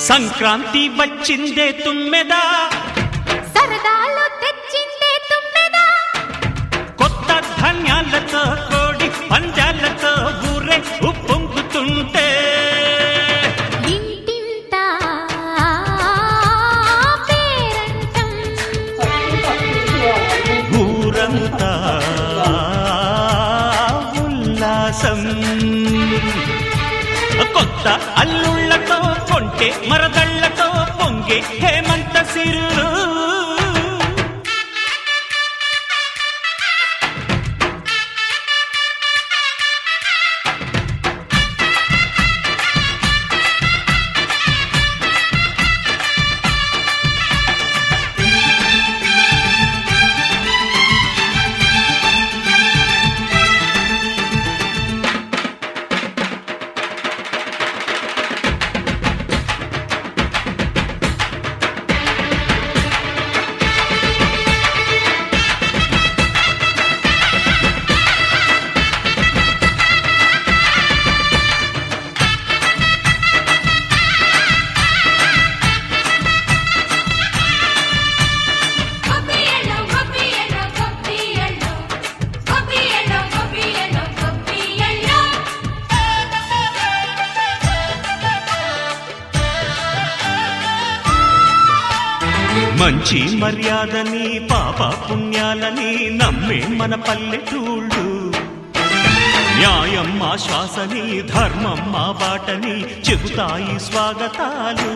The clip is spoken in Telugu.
సంక్రాంతి వచ్చిందే తుమ్మెదా, సరదాలు తెచ్చిందే తుమ్మెదా, కొత్త ధాన్యాలతో కోడి పంజాలతో ఊరే ఉప్పొంగుతుంటే ఇంటింటా పేరంటం, ఊరంతా ఉల్లాసం. కొత్త అల్లుళ్లతో కొంటే మరదళ్లతో పొంగే హేమంత సిరులు. మంచి మర్యాదని పాప పుణ్యాలని నమ్మే మన పల్లెటూళ్ళు, న్యాయం మా శ్వాసని ధర్మం మా బాటని చెబుతాయి స్వాగతాలు.